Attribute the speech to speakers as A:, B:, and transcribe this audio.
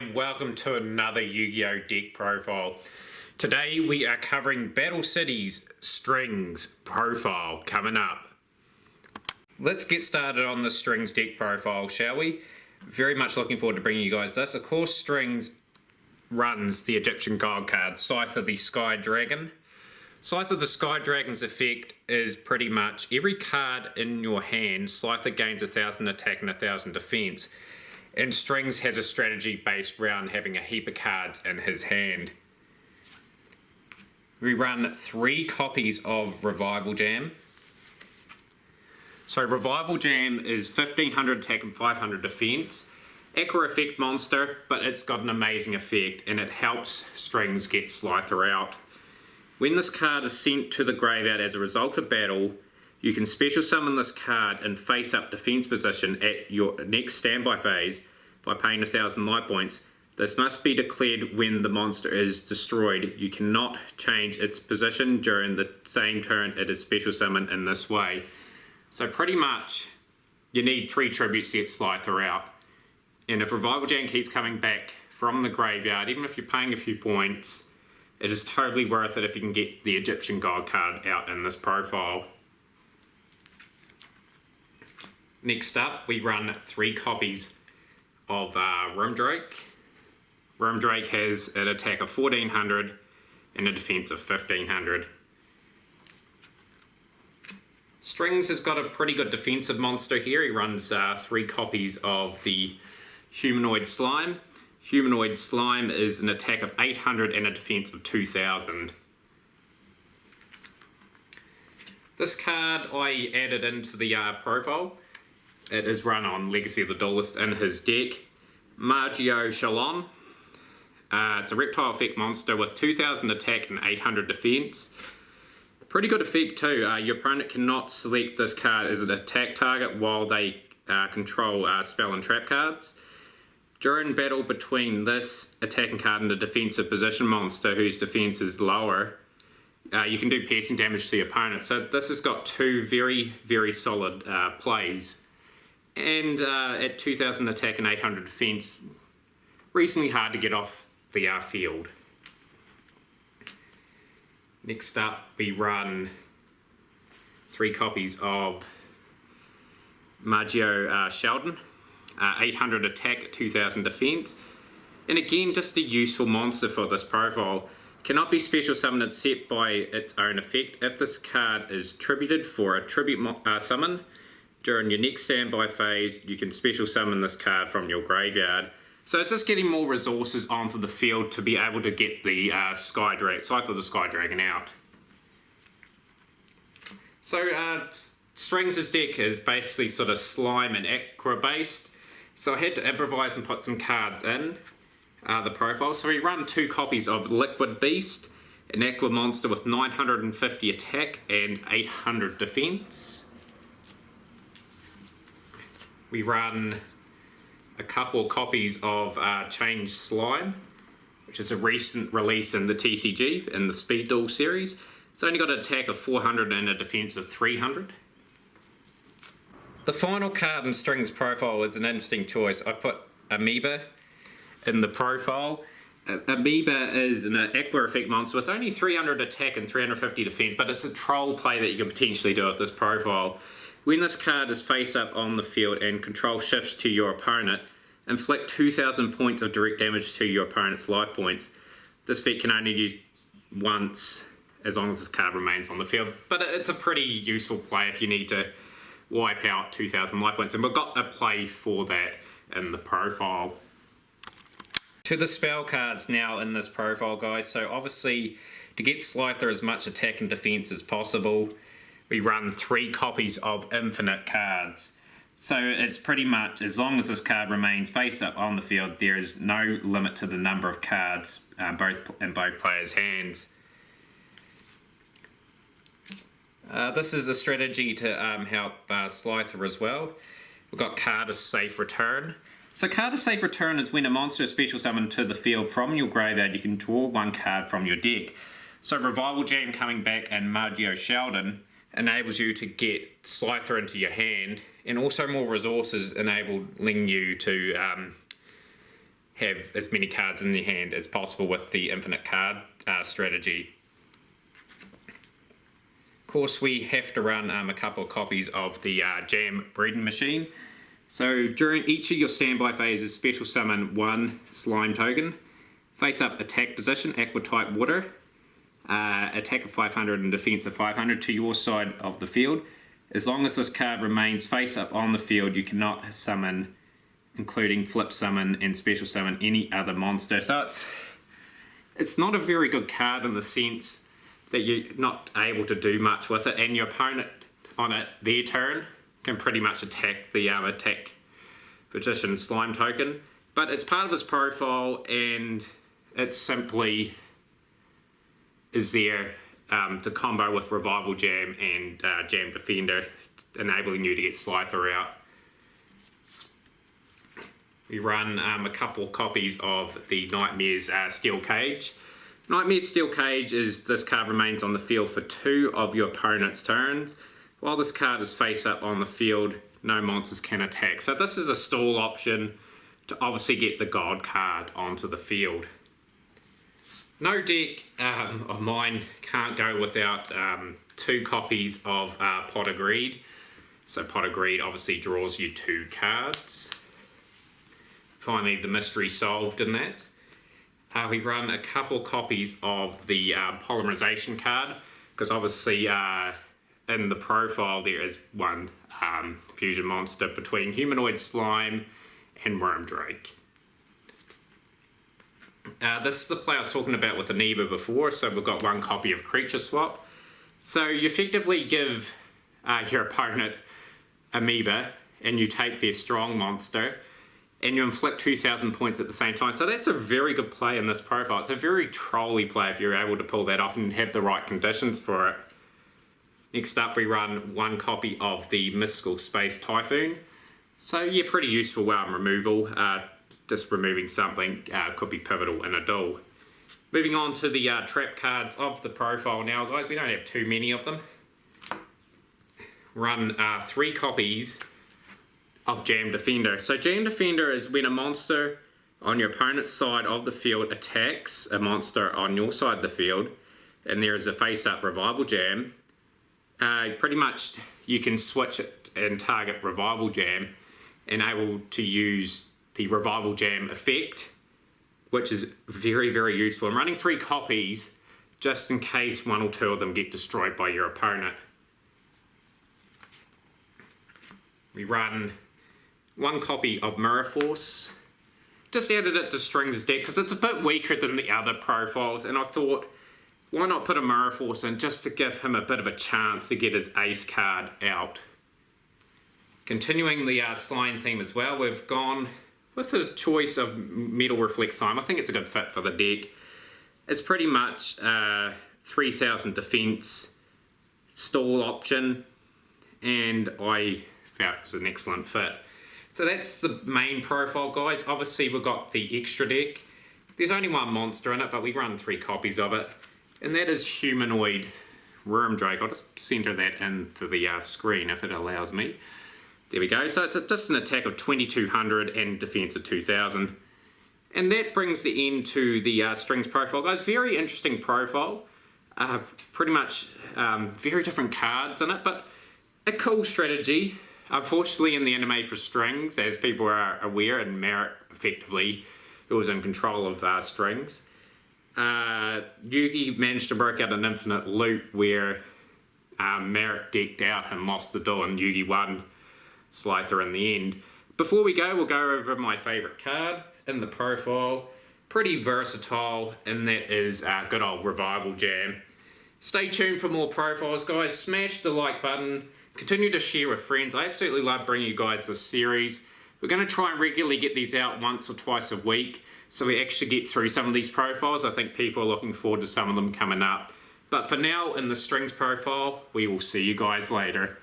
A: and welcome to another Yu-Gi-Oh! Deck profile. Today we are covering Battle City's Strings profile coming up. Let's get started on the Strings deck profile, shall we? Very much looking forward to bringing you guys this. Of course, Strings runs the Egyptian God card, Scyther the Sky Dragon. Scyther the Sky Dragon's effect is pretty much every card in your hand, Scyther gains 1000 attack and 1000 defense. And Strings has a strategy based around having a heap of cards in his hand. We run 3 copies of Revival Jam. So Revival Jam is 1500 attack and 500 defense. Aqua effect monster, but it's got an amazing effect and it helps Strings get Scyther out. When this card is sent to the graveyard as a result of battle, you can special summon this card in face-up defense position at your next standby phase by paying 1000 life points. This must be declared when the monster is destroyed. You cannot change its position during the same turn it is special summoned in this way. So pretty much, you need 3 tributes to get Scyther out. And if Revival Jam keeps coming back from the graveyard, even if you're paying a few points, it is totally worth it if you can get the Egyptian God card out in this profile. Next up, we run 3 copies of Rimdrake. Rimdrake has an attack of 1400 and a defense of 1500. Strings has got a pretty good defensive monster here. He runs 3 copies of the Humanoid Slime. Humanoid Slime is an attack of 800 and a defense of 2000. This card I added into the profile. It is run on Legacy of the Duelist in his deck. Margio Shalon. It's a reptile effect monster with 2000 attack and 800 defense. Pretty good effect too. Your opponent cannot select this card as an attack target while they control spell and trap cards. During battle between this attacking card and a defensive position monster whose defense is lower, you can do piercing damage to the opponent. So this has got 2 very, very solid plays. And at 2000 attack and 800 defense, reasonably hard to get off the field. Next up, we run 3 copies of Margio Sheldon. 800 attack, 2000 defense. And again, just a useful monster for this profile. Cannot be special summoned except by its own effect. If this card is tributed for a tribute summon, during your next standby phase, you can special summon this card from your graveyard. So it's just getting more resources onto the field to be able to get the Scyther the Sky Dragon out. So Strings' deck is basically sort of slime and aqua based. So I had to improvise and put some cards in the profile. So we run 2 copies of Liquid Beast, an aqua monster with 950 attack and 800 defense. We run a couple of copies of Change Slime, which is a recent release in the TCG in the Speed Duel series. It's only got an attack of 400 and a defense of 300. The final card in Strings profile is an interesting choice. I put Amoeba in the profile. Amoeba is an aqua effect monster with only 300 attack and 350 defense, but it's a troll play that you can potentially do with this profile. When this card is face up on the field and control shifts to your opponent, inflict 2000 points of direct damage to your opponent's life points. This effect can only use once as long as this card remains on the field, but it's a pretty useful play if you need to wipe out 2000 life points, and we've got a play for that in the profile. To the spell cards now in this profile, guys. So obviously, to get Scyther as much attack and defense as possible, we run 3 copies of Infinite cards. So it's pretty much, as long as this card remains face up on the field, there is no limit to the number of cards in both players' hands. This is a strategy to help Scyther as well. We've got Card of Safe Return. So Card of Safe Return is when a monster is special summoned to the field from your graveyard, you can draw 1 card from your deck. So Revival Jam coming back and Margio Sheldon enables you to get Scyther into your hand, and also more resources enabling you to have as many cards in your hand as possible with the infinite card strategy. Of course, we have to run a couple of copies of the Jam breeding machine. So during each of your standby phases, special summon 1 slime token, face up attack position, aqua type water, attack of 500 and defense of 500 to your side of the field. As long as this card remains face up on the field, you cannot summon, including flip summon and special summon, any other monster. So it's not a very good card in the sense that you're not able to do much with it, and your opponent on their turn can pretty much attack the attack position slime token. But it's part of his profile, and it simply is there to combo with Revival Jam and Jam Defender, enabling you to get Slifer out. We run a couple copies of the Nightmares Steel Cage. Nightmares Steel Cage is this card remains on the field for 2 of your opponent's turns. While this card is face up on the field, no monsters can attack. So this is a stall option to obviously get the God card onto the field. No deck of mine can't go without 2 copies of Pot of Greed. So Pot of Greed obviously draws you 2 cards. Finally, the mystery solved in that. We run a couple copies of the Polymerization card, because obviously in the profile there is one fusion monster between Humanoid Slime and Wormdrake. This is the play I was talking about with Amoeba before, so we've got 1 copy of Creature Swap. So you effectively give your opponent Amoeba, and you take their strong monster, and you inflict 2,000 points at the same time. So that's a very good play in this profile. It's a very trolly play if you're able to pull that off and have the right conditions for it. Next up, we run 1 copy of the Mystical Space Typhoon. So yeah, pretty useful removal. Just removing something could be pivotal in a duel. Moving on to the trap cards of the profile now, guys. We don't have too many of them. Run 3 copies of Jam Defender. So Jam Defender is when a monster on your opponent's side of the field attacks a monster on your side of the field, and there is a face-up Revival Jam. Pretty much you can switch it and target Revival Jam, and able to use the Revival Jam effect, which is very, very useful. I'm running 3 copies just in case 1 or 2 of them get destroyed by your opponent. We run 1 copy of Mirror Force. Just added it to Strings' deck because it's a bit weaker than the other profiles, and I thought, why not put a Mirror Force in just to give him a bit of a chance to get his ace card out. Continuing the Slime theme as well, we've gone with a choice of Metal Reflect Slime. I think it's a good fit for the deck. It's pretty much 3,000 defense stall option, and I felt it was an excellent fit. So that's the main profile, guys. Obviously, we've got the extra deck. There's only 1 monster in it, but we run 3 copies of it, and that is Humanoid Wormdrake. I'll just center that into the screen if it allows me. There we go. So it's just an attack of 2,200 and defense of 2,000. And that brings the end to the Strings profile, guys. Very interesting profile. Pretty much very different cards in it, but a cool strategy. Unfortunately, in the anime for Strings, as people are aware, and Marik effectively, who was in control of Strings, Yugi managed to break out an infinite loop where Marik decked out and lost the duel, and Yugi won Slifer in the end. Before we go, we'll go over my favourite card in the profile. Pretty versatile, and that is good old Revival Jam. Stay tuned for more profiles, guys. Smash the like button. Continue to share with friends. I absolutely love bringing you guys this series. We're going to try and regularly get these out once or twice a week, so we actually get through some of these profiles. I think people are looking forward to some of them coming up. But for now, in the Strings profile, we will see you guys later.